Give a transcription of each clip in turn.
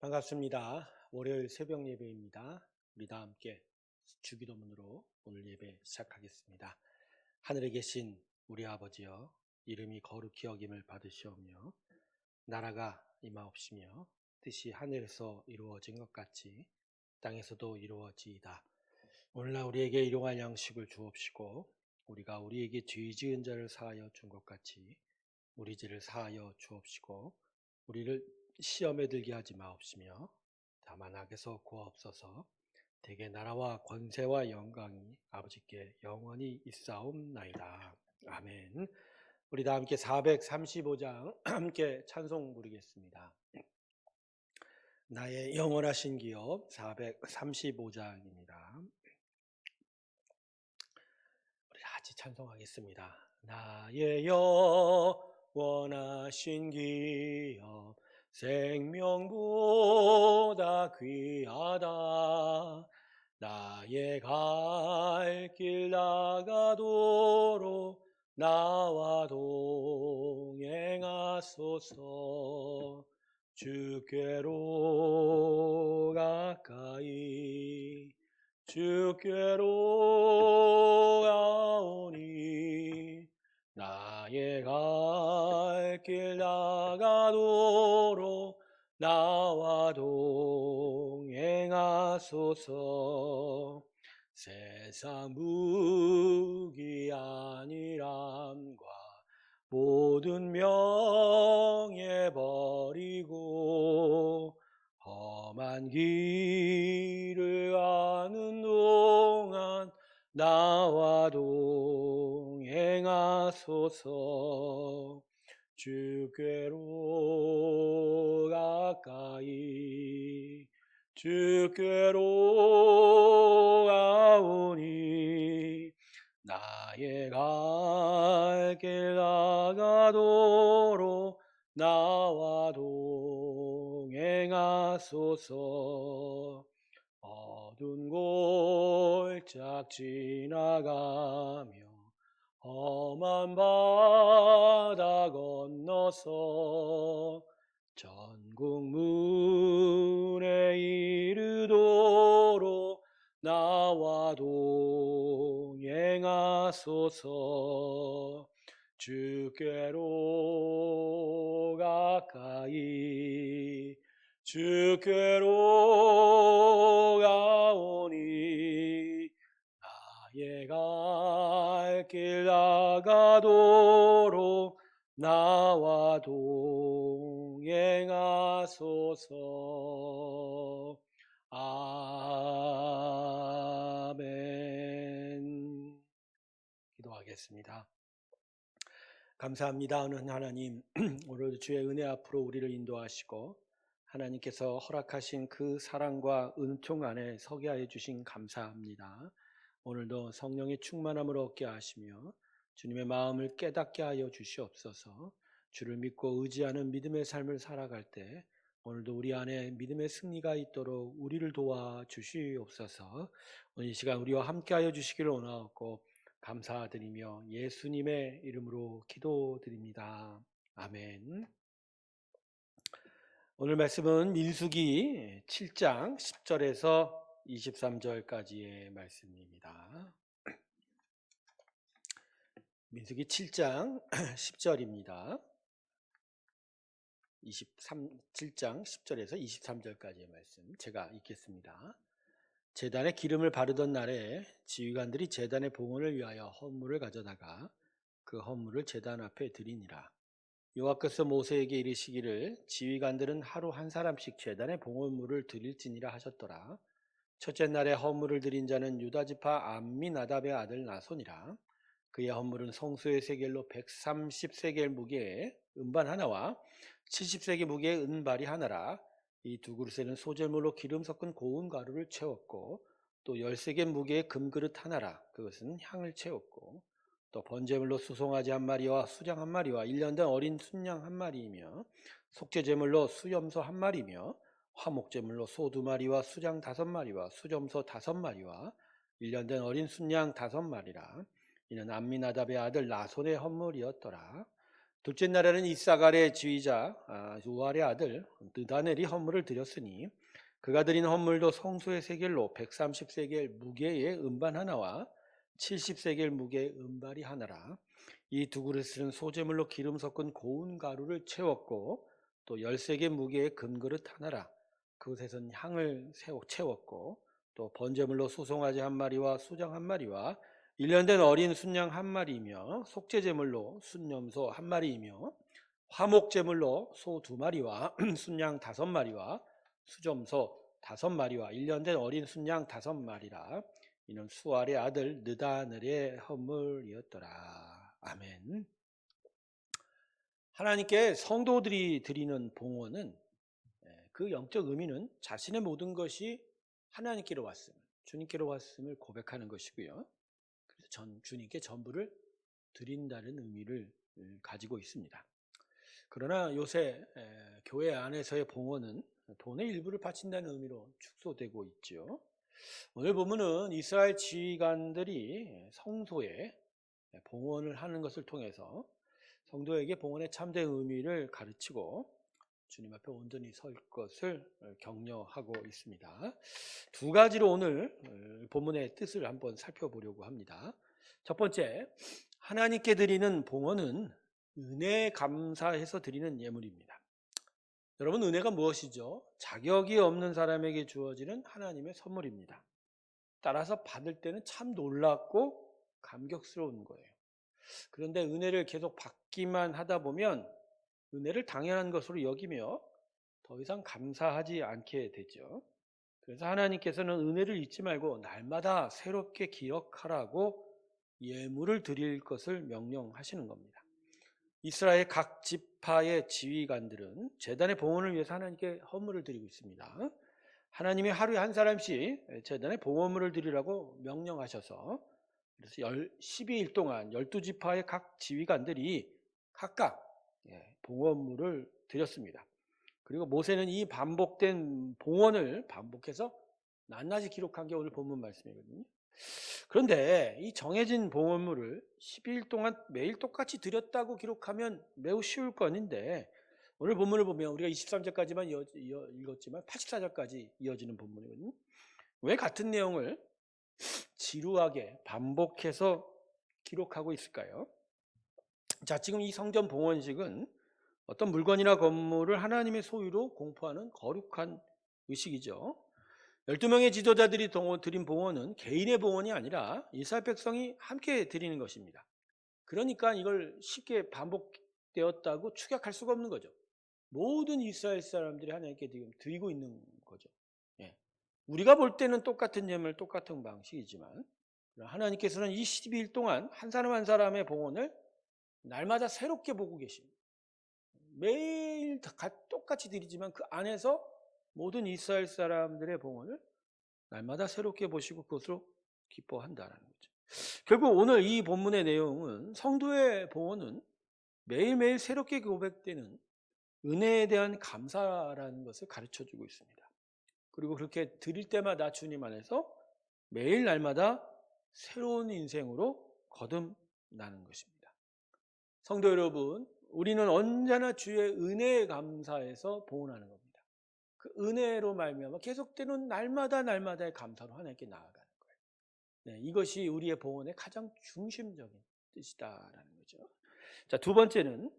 반갑습니다. 월요일 새벽 예배입니다. 우리 다 함께 주기도문으로 오늘 예배 시작하겠습니다. 하늘에 계신 우리 아버지여, 이름이 거룩히 여김을 받으시오며 나라가 임하옵시며 뜻이 하늘에서 이루어진 것 같이 땅에서도 이루어지이다. 오늘날 우리에게 일용할 양식을 주옵시고 우리가 우리에게 죄 지은 자를 사하여 준 것 같이 우리 죄를 사하여 주옵시고 우리를 시험에 들게 하지 마옵시며 다만 악에서 구하옵소서. 대개 나라와 권세와 영광이 아버지께 영원히 있사옵나이다. 아멘. 우리 다 함께 435장 함께 찬송 부르겠습니다. 나의 영원하신 기업 435장입니다. 우리 같이 찬송하겠습니다. 나의 영원하신 기업 생명보다 귀하다. 나의 갈 길 나가도록 나와 동행하소서. 주께로 가까이 주께로 가오니 나의 갈 길 나가도록 나와 동행하소서. 세상 무기한이람과 모든 명예 버리고 험한 길을 가는 동안 나와 동행하소서. 주께로 가까이 주께로 가오니 나의 갈 길 나가도록 나와 동행하소서. 어두운 골짝 지나가며 험한 바다 건너서 전국 문에 이르도록 나와 동행하소서. 주께로 가까이 주께로 가오니 나의 갈 길 나가도록 나와 동행하소서. 아멘. 기도하겠습니다. 감사합니다. 하는 하나님, 오늘 주의 은혜 앞으로 우리를 인도하시고 하나님께서 허락하신 그 사랑과 은총 안에 서게 하여 주신 감사합니다. 오늘도 성령의 충만함을 얻게 하시며 주님의 마음을 깨닫게 하여 주시옵소서. 주를 믿고 의지하는 믿음의 삶을 살아갈 때 오늘도 우리 안에 믿음의 승리가 있도록 우리를 도와주시옵소서. 오늘 이 시간 우리와 함께 하여 주시기를 원하옵고 감사드리며 예수님의 이름으로 기도드립니다. 아멘. 오늘 말씀은 민수기 7장 10절에서 23절까지의 말씀입니다. 민수기 7장 10절입니다. 7장 10절에서 23절까지의 말씀 제가 읽겠습니다. 제단에 기름을 바르던 날에 지휘관들이 제단의 봉헌을 위하여 헌물을 가져다가 그 헌물을 제단 앞에 드리니라. 여호와께서 모세에게 이르시기를 지휘관들은 하루 한 사람씩 제단의 봉헌물을 드릴지니라 하셨더라. 첫째 날에 헌물을 드린 자는 유다지파 암미나답의 아들 나손이라. 그의 헌물은 성소의 세겔로 130세겔 무게의 은반 하나와 70세겔 무게의 은발이 하나라. 이 두 그릇에는 소재물로 기름 섞은 고운 가루를 채웠고 또 13개 무게의 금그릇 하나라. 그것은 향을 채웠고 또 번제물로 수송아지 한 마리와 수장 한 마리와 1년 된 어린 순양 한 마리이며 속죄제물로 수염소 한 마리며 화목제물로 소 2마리와 수장 5마리와 수점소 5마리와 1년 된 어린 순양 5마리라. 이는 암미나답의 아들 나손의 헌물이었더라. 둘째 날에는 이사갈의 지휘자 우알의 아들 느다넬이 헌물을 드렸으니 그가 드린 헌물도 성소의 세겔로 130세겔 무게의 음반 하나와 70세겔 무게의 음발이 하나라. 이 두 그릇은 소재물로 기름 섞은 고운 가루를 채웠고 또 10세겔 무게의 금그릇 하나라. 그것에선 향을 채웠고 또 번제물로 소송아지 한 마리와 수장 한 마리와 1년 된 어린 순양 한 마리이며 속죄제물로 순염소 한 마리이며 화목제물로 소 2마리와 순양 5마리와 수점소 5마리와 1년 된 어린 순양 5마리라. 이는 수알의 아들 느다넬의 헌물이었더라. 아멘. 하나님께 성도들이 드리는 봉헌은 그 영적 의미는 자신의 모든 것이 하나님께로 왔음을, 주님께로 왔음을 고백하는 것이고요. 그래서 주님께 전부를 드린다는 의미를 가지고 있습니다. 그러나 요새 교회 안에서의 봉헌은 돈의 일부를 바친다는 의미로 축소되고 있죠. 오늘 보면은 이스라엘 지휘관들이 성소에 봉헌을 하는 것을 통해서 성도에게 봉헌의 참된 의미를 가르치고 주님 앞에 온전히 설 것을 격려하고 있습니다. 두 가지로 오늘 본문의 뜻을 한번 살펴보려고 합니다. 첫 번째, 하나님께 드리는 봉헌은 은혜에 감사해서 드리는 예물입니다. 여러분, 은혜가 무엇이죠? 자격이 없는 사람에게 주어지는 하나님의 선물입니다. 따라서 받을 때는 참 놀랍고 감격스러운 거예요. 그런데 은혜를 계속 받기만 하다 보면 은혜를 당연한 것으로 여기며 더 이상 감사하지 않게 되죠. 그래서 하나님께서는 은혜를 잊지 말고 날마다 새롭게 기억하라고 예물을 드릴 것을 명령하시는 겁니다. 이스라엘 각 지파의 지휘관들은 제단의 봉헌을 위해서 하나님께 헌물을 드리고 있습니다. 하나님이 하루에 한 사람씩 제단에 봉헌물을 드리라고 명령하셔서 그래서 12일 동안 12지파의 각 지휘관들이 각각 봉헌물을 드렸습니다. 그리고 모세는 이 반복된 봉헌을 반복해서 낱낱이 기록한 게 오늘 본문 말씀이거든요. 그런데 이 정해진 봉헌물을 12일 동안 매일 똑같이 드렸다고 기록하면 매우 쉬울 건인데 오늘 본문을 보면 우리가 23절까지만 읽었지만 84절까지 이어지는 본문이거든요. 왜 같은 내용을 지루하게 반복해서 기록하고 있을까요? 자, 지금 이 성전 봉헌식은 어떤 물건이나 건물을 하나님의 소유로 공포하는 거룩한 의식이죠. 12명의 지도자들이 드린 봉헌은 개인의 봉헌이 아니라 이스라엘 백성이 함께 드리는 것입니다. 그러니까 이걸 쉽게 반복되었다고 추격할 수가 없는 거죠. 모든 이스라엘 사람들이 하나님께 지금 드리고 있는 거죠. 우리가 볼 때는 똑같은 예물, 똑같은 방식이지만 하나님께서는 이 12일 동안 한 사람 한 사람의 봉헌을 날마다 새롭게 보고 계십니다. 매일 똑같이 드리지만 그 안에서 모든 이스라엘 사람들의 봉헌을 날마다 새롭게 보시고 그것으로 기뻐한다는 거죠. 결국 오늘 이 본문의 내용은 성도의 봉헌은 매일매일 새롭게 고백되는 은혜에 대한 감사라는 것을 가르쳐주고 있습니다. 그리고 그렇게 드릴 때마다 주님 안에서 매일 날마다 새로운 인생으로 거듭나는 것입니다. 성도 여러분, 우리는 언제나 주의 은혜에 감사해서 봉헌하는 겁니다. 그 은혜로 말미암아 계속되는 날마다의 감사로 하나님께 나아가는 거예요. 이것이 우리의 봉헌의 가장 중심적인 뜻이다라는 거죠. 자, 두 번째는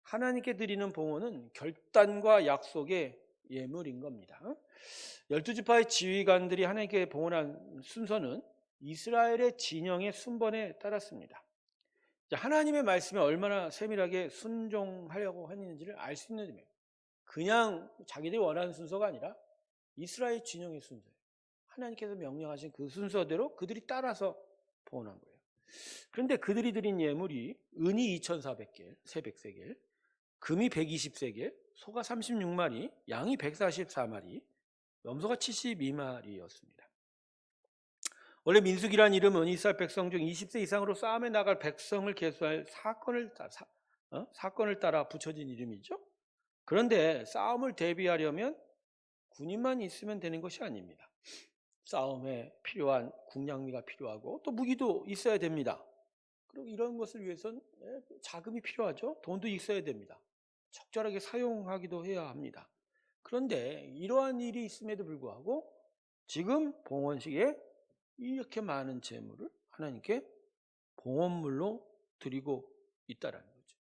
하나님께 드리는 봉헌은 결단과 약속의 예물인 겁니다. 12지파의 지휘관들이 하나님께 봉헌한 순서는 이스라엘의 진영의 순번에 따랐습니다. 하나님의 말씀에 얼마나 세밀하게 순종하려고 했는지를 알 수 있는 점이에요. 그냥 자기들이 원하는 순서가 아니라 이스라엘 진영의 순서예요. 하나님께서 명령하신 그 순서대로 그들이 따라서 봉헌한 거예요. 그런데 그들이 드린 예물이 은이 2,400개, 300세겔, 금이 120세겔, 소가 36마리, 양이 144마리, 염소가 72마리였습니다. 원래 민수기란 이름은 이스라엘 백성 중 20세 이상으로 싸움에 나갈 백성을 계수할 사건을 따라 붙여진 이름이죠. 그런데 싸움을 대비하려면 군인만 있으면 되는 것이 아닙니다. 싸움에 필요한 군량미가 필요하고 또 무기도 있어야 됩니다. 그리고 이런 것을 위해서는 자금이 필요하죠. 돈도 있어야 됩니다. 적절하게 사용하기도 해야 합니다. 그런데 이러한 일이 있음에도 불구하고 지금 봉헌식에 이렇게 많은 재물을 하나님께 봉헌물로 드리고 있다라는 거죠.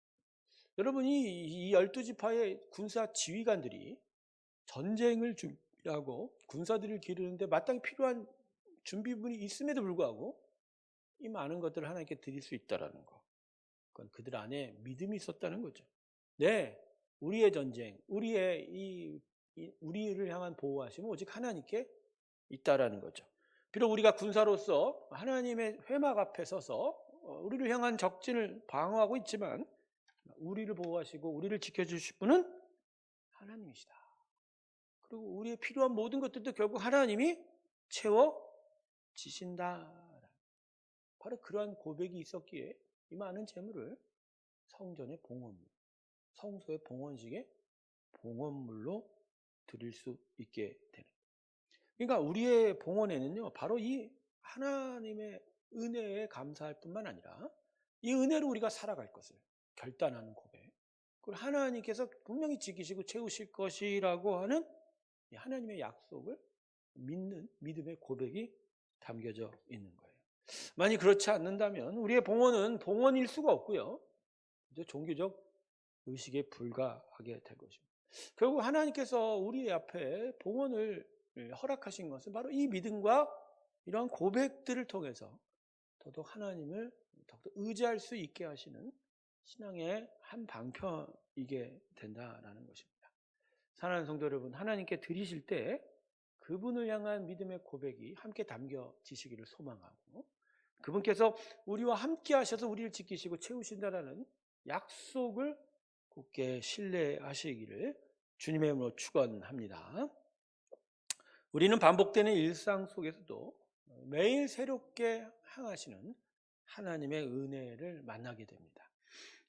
여러분이 이 12지파의 군사 지휘관들이 전쟁을 준비하고 군사들을 기르는데 마땅히 필요한 준비물이 있음에도 불구하고 이 많은 것들을 하나님께 드릴 수 있다라는 거. 그건 그들 안에 믿음이 있었다는 거죠. 네, 우리의 전쟁, 우리를 향한 보호하심은 오직 하나님께 있다라는 거죠. 비록 우리가 군사로서 하나님의 회막 앞에 서서 우리를 향한 적진을 방어하고 있지만 우리를 보호하시고 우리를 지켜주실 분은 하나님이시다. 그리고 우리의 필요한 모든 것들도 결국 하나님이 채워지신다. 바로 그러한 고백이 있었기에 이 많은 재물을 성전의 봉헌물, 성소의 봉헌식에 봉헌물로 드릴 수 있게 되는 거예요. 그러니까 우리의 봉헌에는요, 바로 이 하나님의 은혜에 감사할 뿐만 아니라 이 은혜로 우리가 살아갈 것을 결단하는 고백, 그걸 하나님께서 분명히 지키시고 채우실 것이라고 하는 하나님의 약속을 믿는 믿음의 고백이 담겨져 있는 거예요. 만약 그렇지 않는다면 우리의 봉헌은 봉헌일 수가 없고요, 이제 종교적 의식에 불과하게 될 것입니다. 결국 하나님께서 우리 앞에 봉헌을 허락하신 것은 바로 이 믿음과 이러한 고백들을 통해서 더더욱 하나님을 더욱더 의지할 수 있게 하시는 신앙의 한 방편이게 된다라는 것입니다. 사랑하는 성도 여러분, 하나님께 드리실 때 그분을 향한 믿음의 고백이 함께 담겨지시기를 소망하고, 그분께서 우리와 함께 하셔서 우리를 지키시고 채우신다라는 약속을 굳게 신뢰하시기를 주님의 이름으로 축원합니다. 우리는 반복되는 일상 속에서도 매일 새롭게 향하시는 하나님의 은혜를 만나게 됩니다.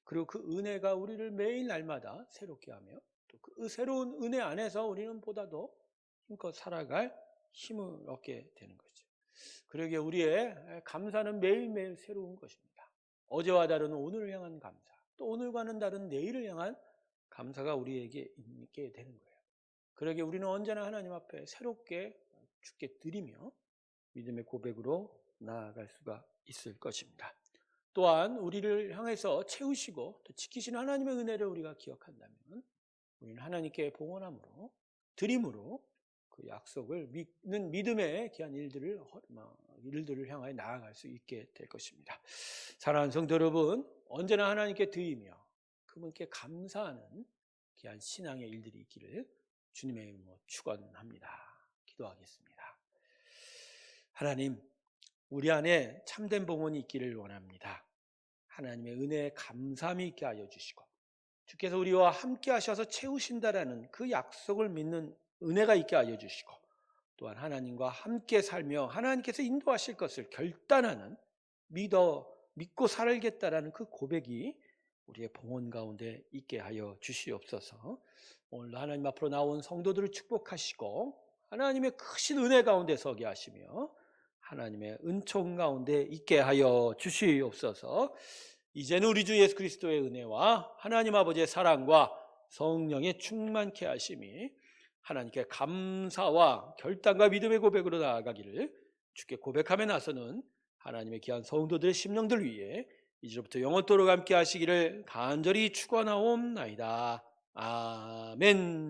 그리고 그 은혜가 우리를 매일 날마다 새롭게 하며 또 그 새로운 은혜 안에서 우리는 보다도 힘껏 살아갈 힘을 얻게 되는 거죠. 그러기에 우리의 감사는 매일매일 새로운 것입니다. 어제와 다른 오늘을 향한 감사, 또 오늘과는 다른 내일을 향한 감사가 우리에게 있게 되는 거예요. 그러기에 우리는 언제나 하나님 앞에 새롭게 주께 드리며 믿음의 고백으로 나아갈 수가 있을 것입니다. 또한 우리를 향해서 채우시고 또 지키시는 하나님의 은혜를 우리가 기억한다면 우리는 하나님께 봉헌함으로 드림으로 그 약속을 믿는 믿음의 귀한 일들을 향하여 나아갈 수 있게 될 것입니다. 사랑하는 성도 여러분, 언제나 하나님께 드리며 그분께 감사하는 귀한 신앙의 일들이 있기를 주님의 이름으로 축원합니다. 기도하겠습니다. 하나님, 우리 안에 참된 봉헌이 있기를 원합니다. 하나님의 은혜에 감사함이 있게 하여 주시고 주께서 우리와 함께 하셔서 채우신다라는 그 약속을 믿는 은혜가 있게 하여 주시고, 또한 하나님과 함께 살며 하나님께서 인도하실 것을 결단하는 믿고 살겠다라는 그 고백이 우리의 봉헌 가운데 있게 하여 주시옵소서. 오늘 하나님 앞으로 나온 성도들을 축복하시고 하나님의 크신 은혜 가운데 서게 하시며 하나님의 은총 가운데 있게 하여 주시옵소서. 이제는 우리 주 예수 그리스도의 은혜와 하나님 아버지의 사랑과 성령의 충만케 하심이 하나님께 감사와 결단과 믿음의 고백으로 나아가기를 주께 고백하며 나서는 하나님의 귀한 성도들의 심령들 위해 이제부터 영원토록 함께 하시기를 간절히 축원하옵나이다. 아멘.